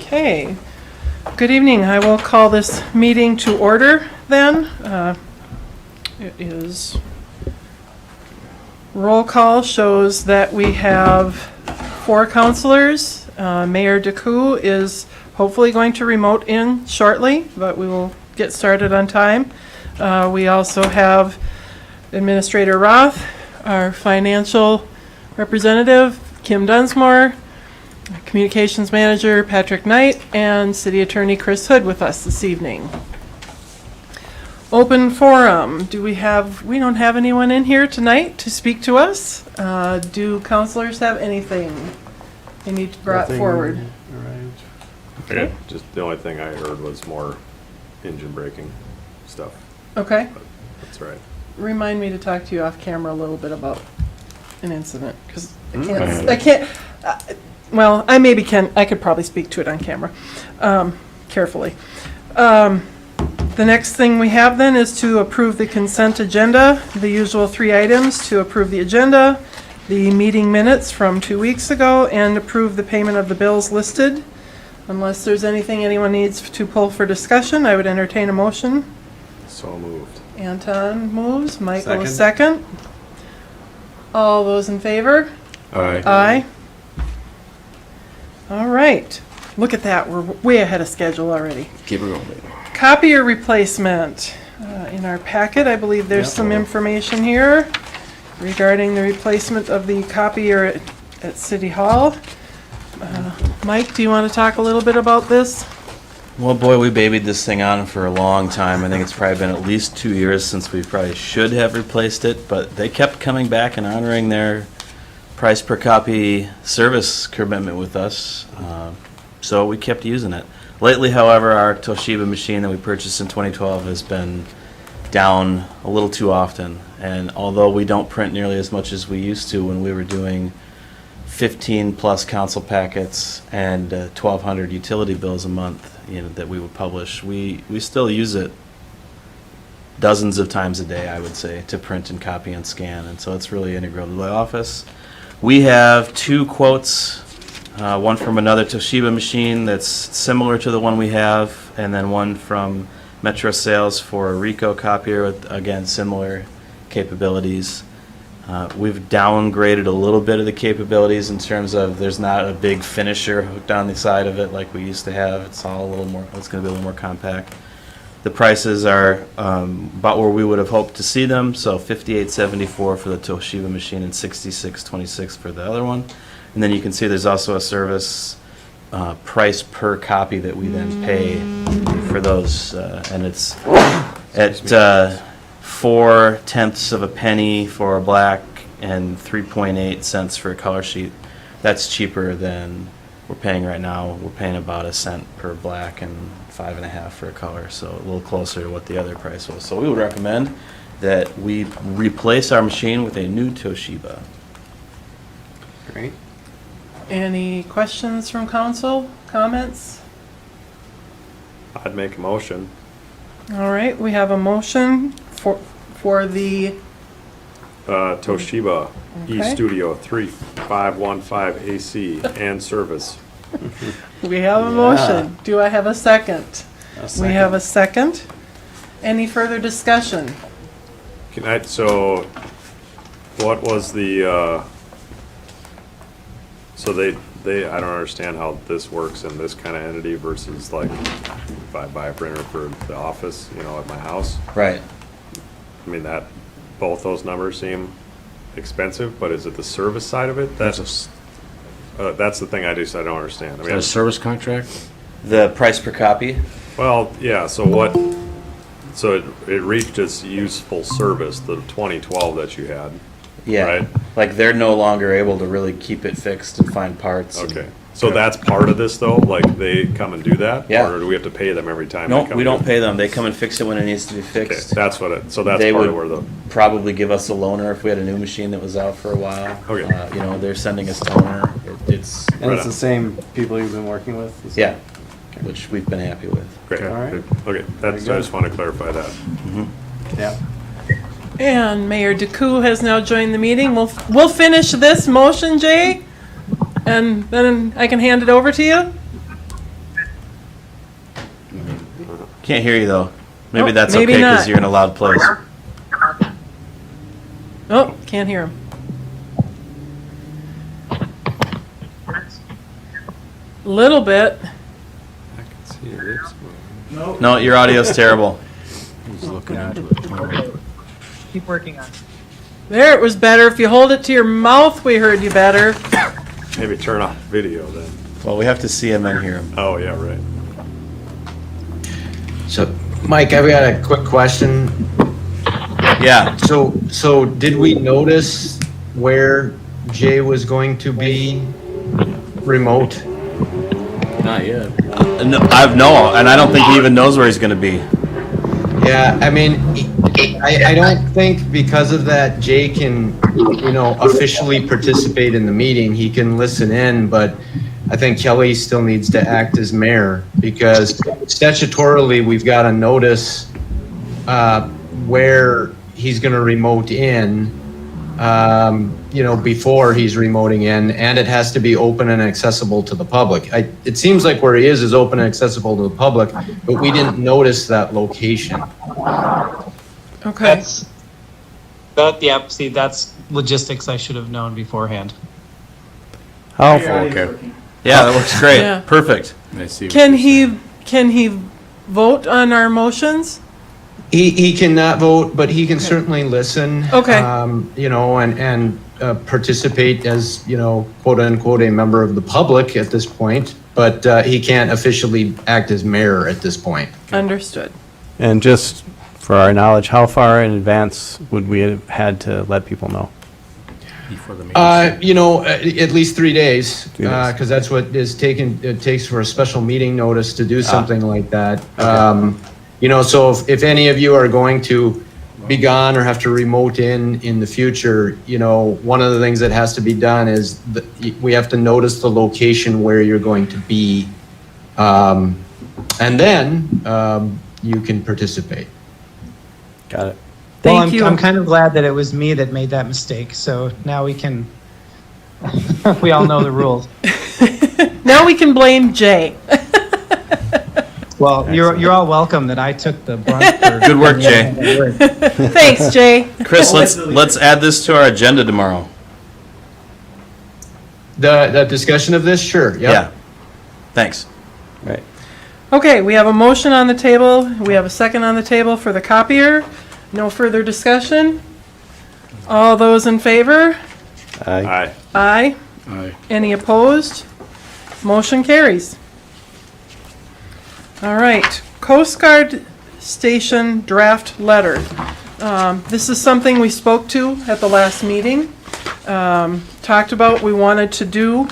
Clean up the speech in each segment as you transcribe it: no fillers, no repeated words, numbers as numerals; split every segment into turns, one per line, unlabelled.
Okay. Good evening. I will call this meeting to order then. It is roll call shows that we have 4 counselors. Mayor DeCou is hopefully going to remote in shortly, but we will get started on time. We also have Administrator Roth, our financial representative, Kim Dunsmore, Communications Manager Patrick Knight, and City Attorney Chris Hood with us this evening. Open forum. We don't have anyone in here tonight to speak to us. Do counselors have anything they need brought forward?
Okay. Just the only thing I heard was more engine braking stuff.
Okay.
But that's right.
Remind me to talk to you off camera a little bit about an incident, because I can't, well, I maybe can, I could probably speak to it on camera, carefully. The next thing we have then is to approve the consent agenda, the usual 3 items to approve the agenda, the meeting minutes from 2 weeks ago, and approve the payment of the bills listed. Unless there's anything anyone needs to pull for discussion, I would entertain a motion.
So moved.
Anton moves, Michael is second. All those in favor?
Aye.
Aye. All right. Look at that. We're way ahead of schedule already.
Keep it going.
Copier replacement. In our packet, I believe there's some information here regarding the replacement of the copier at City Hall. Mike, do you want to talk a little bit about this?
Well, boy, we babied this thing on for a long time. I think it's probably been at least 2 years since we probably should have replaced it, but they kept coming back and honoring their price per copy service commitment with us, so we kept using it. Lately, however, our Toshiba machine that we purchased in 2012 has been down a little too often, and although we don't print nearly as much as we used to when we were doing 15 plus council packets and 1,200 utility bills a month, that we would publish, we still use it dozens of times a day, I would say, to print and copy and scan, and so it's really integral to the office. We have 2 quotes, one from another Toshiba machine that's similar to the one we have, and then one from Metro Sales for a Ricoh copier with, again, similar capabilities. We've downgraded a little bit of the capabilities in terms of there's not a big finisher hooked on the side of it like we used to have. It's all a little more, it's going to be a little more compact. The prices are about where we would have hoped to see them, so $58.74 for the Toshiba machine and $66.26 for the other one. And then you can see there's also a service price per copy that we then pay for those, and it's at 4/10 of a penny for a black and 3.8 cents for a color sheet. That's cheaper than we're paying right now. We're paying about a cent per black and 5.5 for a color, so a little closer to what the other price was. So we would recommend that we replace our machine with a new Toshiba.
Great.
Any questions from council? Comments?
I'd make a motion.
All right, we have a motion for the
Toshiba
Okay.
eStudio 3515 AC and service.
We have a motion. Do I have a second? We have a second. Any further discussion?
So what was the, so they, I don't understand how this works in this kind of entity versus like if I buy a printer for the office, at my house.
Right.
I mean, both those numbers seem expensive, but is it the service side of it? That's the thing I don't understand. I
Is that a service contract?
The price per copy?
well, yeah, so it reached its useful service, the 2012 that you had.
Yeah.
Right.
Like they're no longer able to really keep it fixed and find parts. and-
Okay, so that's part of this though? Like they come and do that?
Yeah.
Or do we have to pay them every time?
No,
they come
we
and
don't
do
pay them. They come and fix it when it needs to be
it? Okay,
fixed.
that's what it, so that's
They
part
would
of where the,
probably give us a loaner if we had a new machine that was out for a while.
Okay.
They're sending us toner. It's
And it's the same people you've been working with? Is
yeah,
that-
which we've been happy with.
great,
All right.
okay, that's, I just want to clarify that.
Yeah.
And Mayor DeCou has now joined the meeting. We'll finish this motion, Jay, and then I can hand it over to you.
Can't hear you, though. Maybe
Oh,
that's
maybe
okay, because
not.
you're in a loud place.
Oh, can't hear him. Little bit.
I can see your lips moving.
No, your audio's terrible.
He's looking into it.
Keep working on it.
There, it was better. If you hold it to your mouth, we heard you better.
Maybe turn off video then.
Well, we have to see him and hear him.
Oh, yeah, right.
So, Mike, I've got a quick question.
Yeah.
So did we notice where Jay was going to be remote?
Not yet.
No, and I don't think he even knows where he's going to be.
Yeah, I mean, I don't think because of that Jay can, officially participate in the meeting. He can listen in, but I think Kelly still needs to act as mayor because statutorily, we've got to notice where he's going to remote in, before he's remoting in, and it has to be open and accessible to the public. It seems like where he is open and accessible to the public, but we didn't notice that location.
Okay.
That's logistics I should have known beforehand.
Oh, okay.
Yeah, that works great.
Yeah.
Perfect.
I see.
Can he vote on our motions?
He cannot vote, but he can certainly listen.
Okay.
And participate as, quote unquote, a member of the public at this point, but he can't officially act as mayor at this point.
Understood.
And just for our knowledge, how far in advance would we have had to let people know?
Before the meeting.
At least 3 days,
3 days.
because that's what it takes for a special meeting notice to do something like that. So if any of you are going to be gone or have to remote in the future, one of the things that has to be done is we have to notice the location where you're going to be. And then you can participate.
Got it.
Thank you.
I'm kind of glad that it was me that made that mistake. So now we can, we all know the rules.
Now we can blame Jay.
Well, you're all welcome that I took the brunt for.
Good work, Jay.
Thanks, Jay.
Chris, let's add this to our agenda tomorrow.
The discussion of this, sure. Yep.
Yeah. Thanks.
Right.
Okay, we have a motion on the table. We have a second on the table for the copier. No further discussion. All those in favor?
Aye.
Aye.
Aye.
Aye.
Any opposed? Motion carries. All right, Coast Guard Station draft letter. This is something we spoke to at the last meeting. Talked about we wanted to do.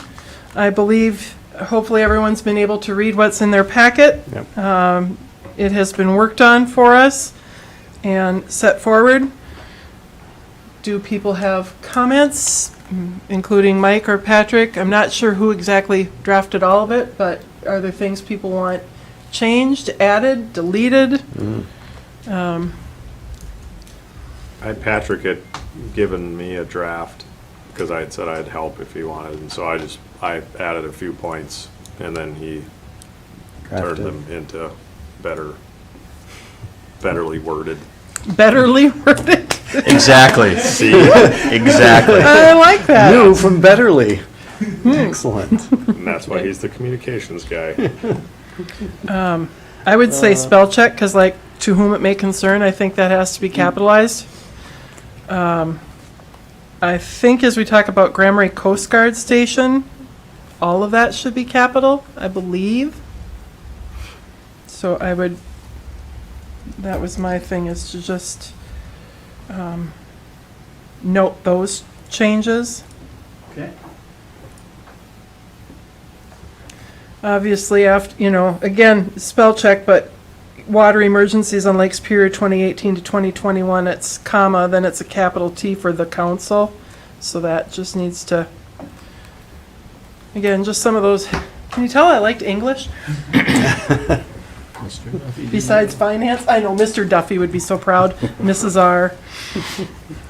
I believe, hopefully everyone's been able to read what's in their packet.
Yep.
It has been worked on for us and set forward. Do people have comments, including Mike or Patrick? I'm not sure who exactly drafted all of it, but are there things people want changed, added, deleted?
Patrick had given me a draft because I had said I'd help if he wanted, and so I added a few points, and then he turned
Drafted.
them into betterly worded.
Betterly worded?
Exactly.
See,
Exactly.
I like that.
New from Betterly. Excellent.
and that's why he's the communications guy.
I would say spell check, because like, to whom it may concern, I think that has to be capitalized. I think as we talk about Grand Marais Coast Guard Station, all of that should be capital, I believe. So that was my thing, is to just note those changes.
Okay.
Obviously, after, again, spell check, but water emergencies on Lake Superior 2018 to 2021, it's comma, then it's a capital T for the council. So that just needs to, again, just some of those, can you tell I liked English? Besides finance, I know Mr. Duffy would be so proud, Mrs. R,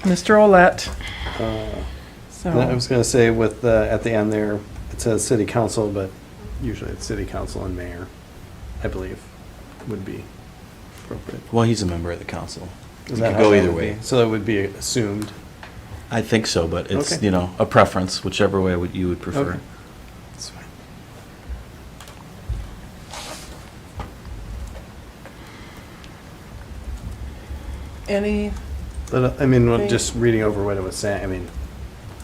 Mr. Olette.
And I was going to say with, at the end there, it says city council, but usually it's city council and mayor, I believe, would be appropriate.
Well, he's a member of the council.
Is
It
that
could
how
go
that
either
would
way.
be? So that would be assumed.
I think so, but it's,
Okay.
a preference, whichever way you would prefer.
Okay. That's fine.
Any,
But, I mean, just reading over what it was saying, I mean,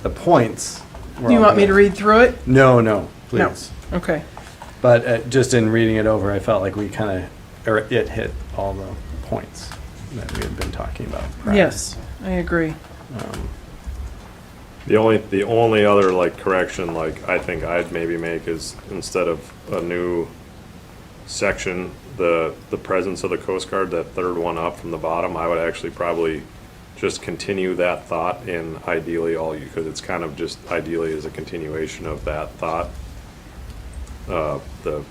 the points. were
you
all
want me
good.
to read through it?
No, no, please.
Okay.
But just in reading it over, I felt like we kind of, or it hit all the points that we had been talking about. prior.
Yes, I agree.
The only other like correction, like I think I'd maybe make is instead of a new section, the presence of the Coast Guard, that third one up from the bottom, I would actually probably just continue that thought in ideally all you, because it's kind of just ideally is a continuation of that thought.
So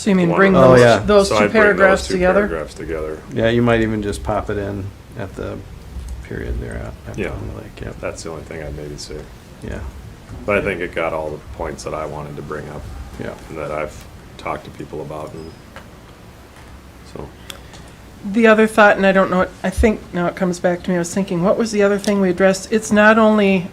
you mean
One
bring
of
Oh,
those,
yeah.
those
So
two
I'd bring those
paragraphs
two
together?
paragraphs together.
Yeah, you might even just pop it in at the period there at
Yeah.
on the lake, yep,
That's the only thing I'd maybe say.
yeah,
But I think it got all the points that I wanted to bring up
yeah.
and that I've talked to people about, and so.
The other thought, and I don't know, I think now it comes back to me, I was thinking, what was the other thing we addressed? It's not only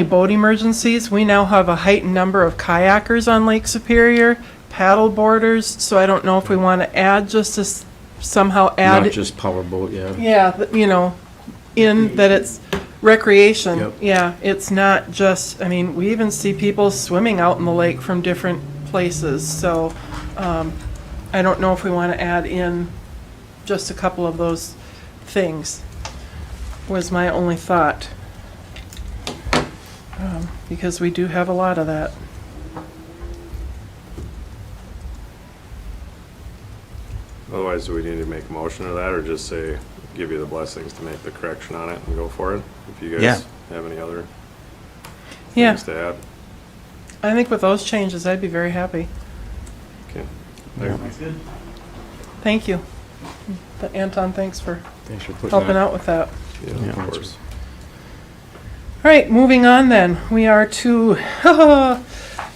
boat emergencies, we now have a heightened number of kayakers on Lake Superior, paddle boarders, so I don't know if we want to add, just to somehow add.
Not just powerboat, yeah.
Yeah, in that it's recreation.
Yep.
Yeah, it's not just, I mean, we even see people swimming out in the lake from different places, so, I don't know if we want to add in just a couple of those things, was my only thought. Because we do have a lot of that.
Otherwise, do we need to make a motion to that, or just say, give you the blessings to make the correction on it and go for it? If you
Yeah.
guys have any other
Yeah,
things to add.
I think with those changes, I'd be very happy.
Okay.
Thank you. But Anton, thanks for
Thanks for putting
helping
that.
out with that.
Yeah,
Yeah.
of course.
All right, moving on then. We are to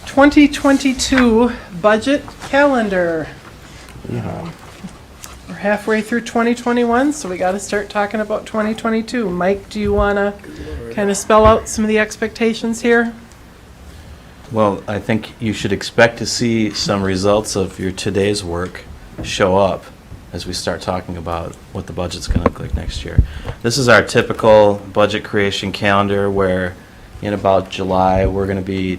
2022 budget calendar. We're halfway through 2021, so we got to start talking about 2022. Mike, do you want to kind of spell out some of the expectations here?
Well, I think you should expect to see some results of your today's work show up as we start talking about what the budget's going to look like next year. This is our typical budget creation calendar where in about July, we're going to be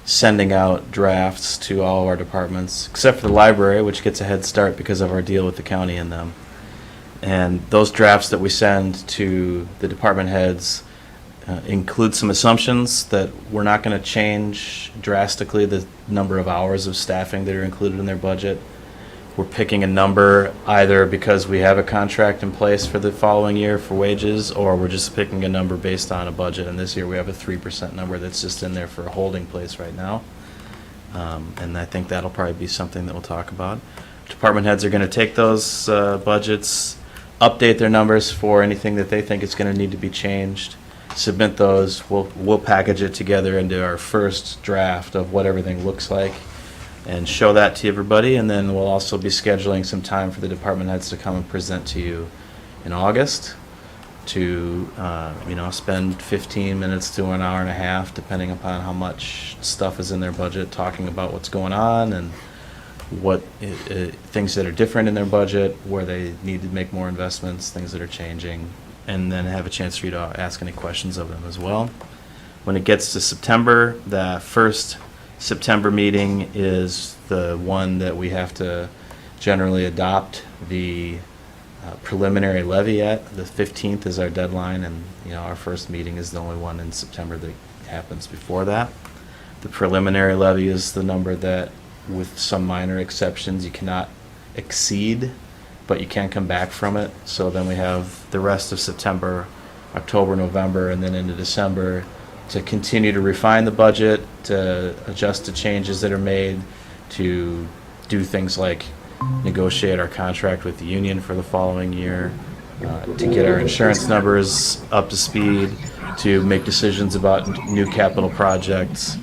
sending out drafts to all of our departments, except for the library, which gets a head start because of our deal with the county and them. And those drafts that we send to the department heads include some assumptions that we're not going to change drastically the number of hours of staffing that are included in their budget. We're picking a number either because we have a contract in place for the following year for wages, or we're just picking a number based on a budget. And this year we have a 3% number that's just in there for a holding place right now. And I think that'll probably be something that we'll talk about. Department heads are going to take those budgets, update their numbers for anything that they think is going to need to be changed, submit those. We'll package it together into our first draft of what everything looks like and show that to everybody. And then we'll also be scheduling some time for the department heads to come and present to you in August to, spend 15 minutes to an hour and a half, depending upon how much stuff is in their budget, talking about what's going on and what things that are different in their budget, where they need to make more investments, things that are changing, and then have a chance for you to ask any questions of them as well. When it gets to September, the first September meeting is the one that we have to generally adopt the preliminary levy at. The 15th is our deadline, and our first meeting is the only one in September that happens before that. The preliminary levy is the number that, with some minor exceptions, you cannot exceed, but you can come back from it. So then we have the rest of September, October, November, and then into December to continue to refine the budget, to adjust to changes that are made, to do things like negotiate our contract with the union for the following year, to get our insurance numbers up to speed, to make decisions about new capital projects.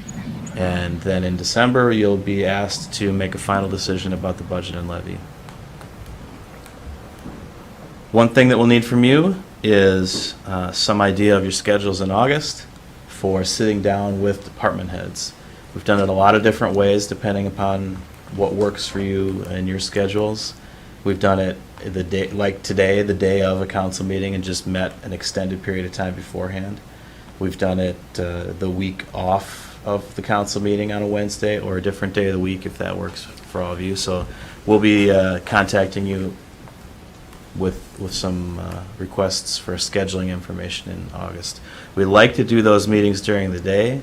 And then in December, you'll be asked to make a final decision about the budget and levy. One thing that we'll need from you is some idea of your schedules in August for sitting down with department heads. We've done it a lot of different ways depending upon what works for you and your schedules. We've done it the day, like today, the day of a council meeting, and just met an extended period of time beforehand. We've done it the week off of the council meeting on a Wednesday, or a different day of the week if that works for all of you. So we'll be contacting you with some requests for scheduling information in August. We like to do those meetings during the day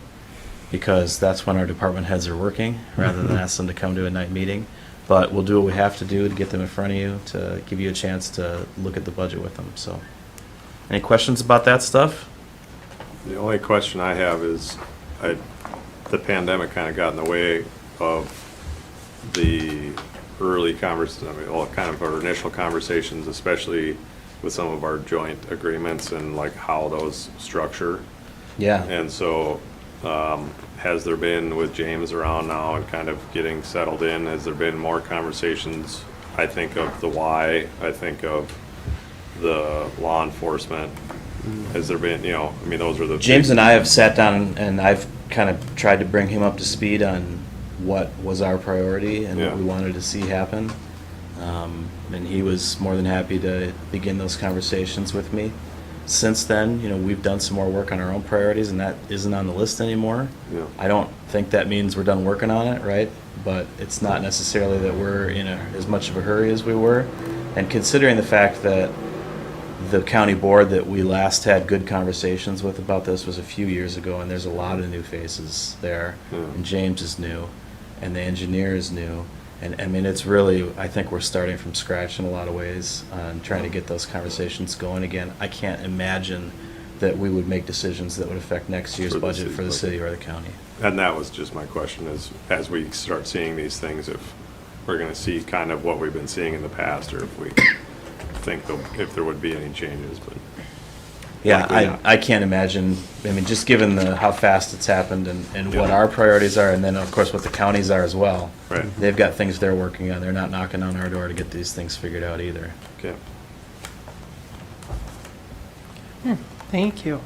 because that's when our department heads are working, rather than ask them to come to a night meeting. But we'll do what we have to do to get them in front of you, to give you a chance to look at the budget with them. So, any questions about that stuff?
The only question I have is, the pandemic kind of got in the way of the early kind of our initial conversations, especially with some of our joint agreements and like how those structure.
Yeah.
And so, has there been, with James around now and kind of getting settled in, has there been more conversations? I think of the why, I think of the law enforcement. Has there been, I mean, those are the.
James and I have sat down and I've kind of tried to bring him up to speed on what was our priority and what we wanted to see happen. And he was more than happy to begin those conversations with me. Since then, we've done some more work on our own priorities, and that isn't on the list anymore.
Yeah.
I don't think that means we're done working on it, right? But it's not necessarily that we're in as much of a hurry as we were. And considering the fact that the county board that we last had good conversations with about this was a few years ago, and there's a lot of new faces there, and James is new, and the engineer is new. And I mean, it's really, I think we're starting from scratch in a lot of ways on trying to get those conversations going again. I can't imagine that we would make decisions that would affect next year's budget for the city or the county.
And that was just my question, is as we start seeing these things, if we're gonna see kind of what we've been seeing in the past, or if we think if there would be any changes, but.
Yeah,
likely not.
I can't imagine, I mean, just given how fast it's happened and what our priorities are, and then of course what the counties are as well.
Right.
They've got things they're working on. They're not knocking on our door to get these things figured out either.
Okay.
Thank you.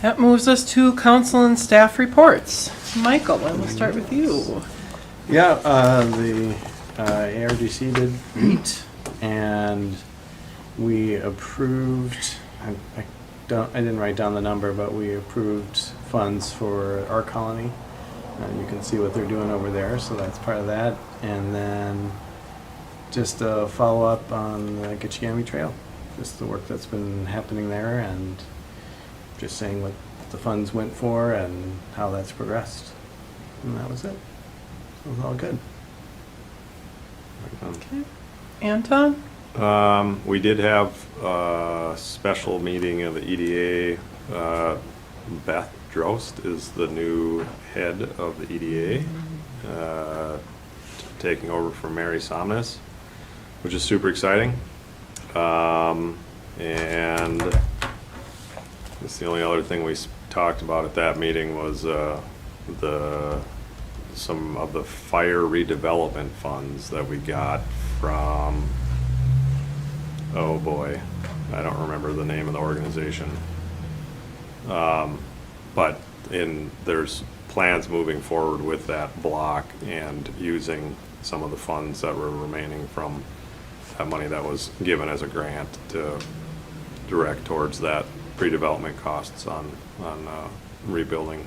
That moves us to council and staff reports. Michael, I will start with you.
Yeah, the ARDC did meet, and we approved, I didn't write down the number, but we approved funds for our colony. And you can see what they're doing over there, so that's part of that. And then just a follow-up on the Gitchigami Trail, just the work that's been happening there, and just saying what the funds went for and how that's progressed. And that was it. It was all good.
Okay. Anton?
We did have a special meeting of the EDA. Beth Drost is the new head of the EDA, taking over from Marais, which is super exciting. And it's the only other thing we talked about at that meeting was some of the fire redevelopment funds that we got from, oh boy, I don't remember the name of the organization. But there's plans moving forward with that block and using some of the funds that were remaining from that money that was given as a grant to direct towards that pre-development costs on rebuilding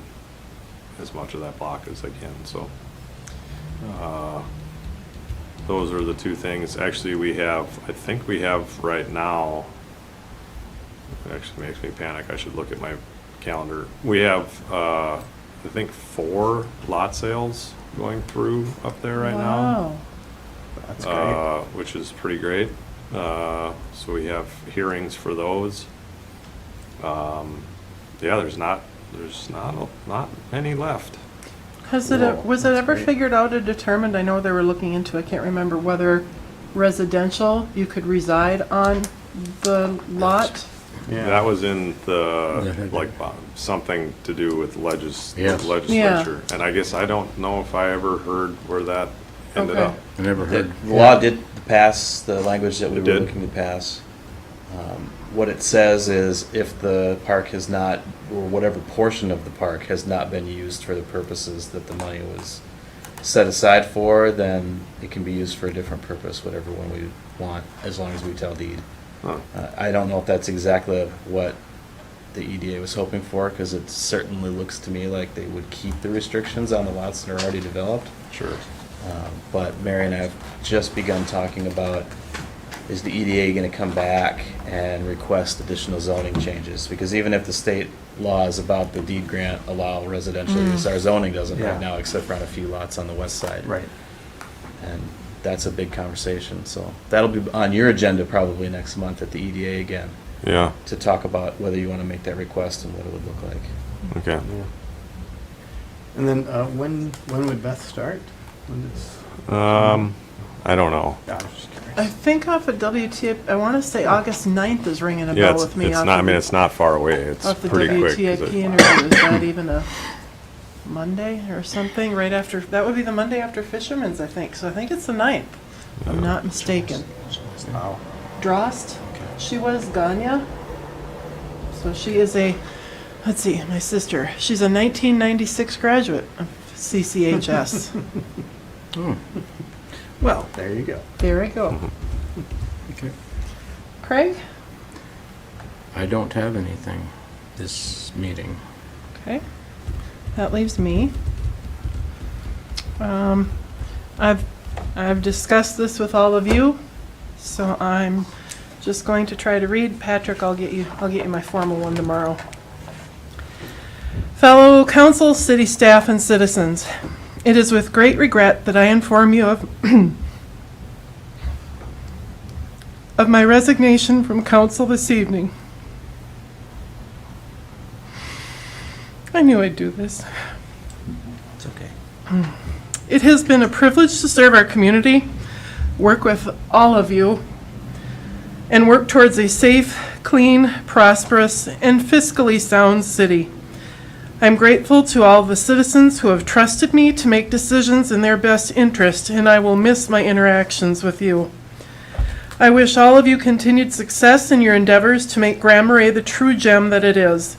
as much of that block as they can. So those are the two things. Actually, I think we have right now, it actually makes me panic. I should look at my calendar. We have, I think 4 lot sales going through up there right now.
Wow.
That's great.
Which is pretty great. So we have hearings for those. Yeah, there's not many left.
Was it ever figured out or determined, I know they were looking into, I can't remember, whether residential, you could reside on the lot?
Yeah.
That was in the, like, something to do with
Yes.
legislature. And I guess I don't know if I ever heard where that ended
Okay.
up.
I never
The
heard.
law did pass the language that we
It
were
did?
looking to pass. What it says is if the park has not, or whatever portion of the park has not been used for the purposes that the money was set aside for, then it can be used for a different purpose, whatever one we want, as long as we tell deed.
Huh.
I don't know if that's exactly what the EDA was hoping for, because it certainly looks to me like they would keep the restrictions on the lots that are already developed.
Sure.
But Mary and I have just begun talking about, is the EDA going to come back and request additional zoning changes? Because even if the state laws about the deed grant allow residential use, our zoning doesn't
Yeah.
right now, except for on a few lots on the west side.
Right.
And that's a big conversation, so that'll be on your agenda probably next month at the EDA again,
Yeah,
to talk about whether you want to make that request and what it would look like.
okay.
Yeah. And then when would Beth start? When does?
I don't know.
Yeah, I was just curious.
I think off of WTIP, I want to say August 9th is ringing a
Yeah,
bell with me.
it's
off
not, I
of
mean,
the-
it's not far away. It's
Off the
pretty quick. 'cause
WTIP
it-
interview, is that even a Monday or something, right after, that would be the Monday after Fisherman's, I think, so I think it's the 9th, if I'm not mistaken.
Wow.
Drost, she was Ganya, so she is a, let's see, my sister, she's a 1996 graduate of CCHS.
Well, there you go.
There we go.
Okay.
Craig?
I don't have anything this meeting.
Okay, that leaves me. I've discussed this with all of you, so I'm just going to try to read. Patrick, I'll get you my formal one tomorrow. Fellow council, city staff, and citizens, it is with great regret that I inform you of of my resignation from council this evening. I knew I'd do this.
It's okay.
It has been a privilege to serve our community, work with all of you, and work towards a safe, clean, prosperous, and fiscally sound city. I'm grateful to all the citizens who have trusted me to make decisions in their best interest, and I will miss my interactions with you. I wish all of you continued success in your endeavors to make Grand Marais the true gem that it is.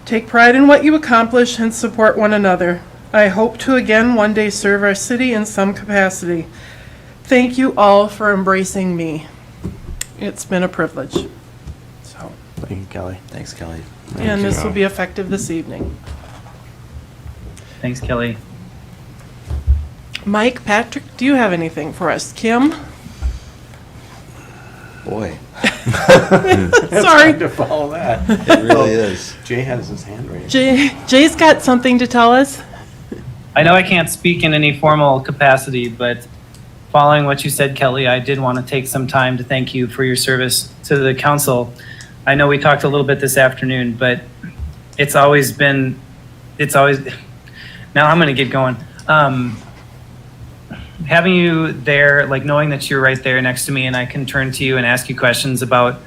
Take pride in what you accomplish and support one another. I hope to again one day serve our city in some capacity. Thank you all for embracing me. It's been a privilege. So,
Thank you, Kelly.
Thanks, Kelly.
and this will
you.
be effective this evening.
Thanks, Kelly.
Mike, Patrick, do you have anything for us? Kim?
Boy,
Sorry.
To follow that.
it really is.
Jay has his hand raised.
Jay's got something to tell us.
I know I can't speak in any formal capacity, but following what you said, Kelly, I did want to take some time to thank you for your service to the council. I know we talked a little bit this afternoon, but it's always, now I'm going to get going. Having you there, like knowing that you're right there next to me and I can turn to you and ask you questions about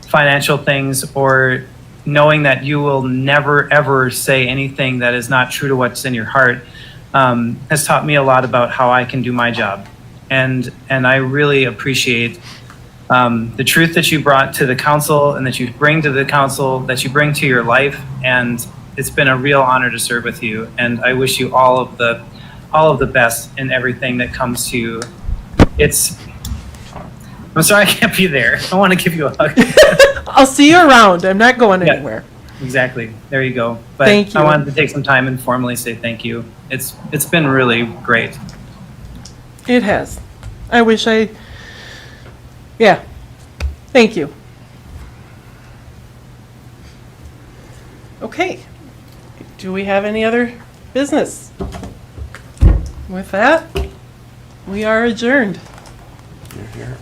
financial things, or knowing that you will never, ever say anything that is not true to what's in your heart, has taught me a lot about how I can do my job. And I really appreciate the truth that you brought to the council and that you bring to the council, that you bring to your life. And it's been a real honor to serve with you. And I wish you all of the best in everything that comes to you. I'm sorry I can't be there. I want to give you a hug.
I'll see you around. I'm not going
Yeah.
anywhere.
Exactly. There you go. But
Thank you.
I wanted to take some time and formally say thank you. It's been really great.
It has. I wish yeah. Thank you. Okay. Do we have any other business? With that, we are adjourned.
You're here.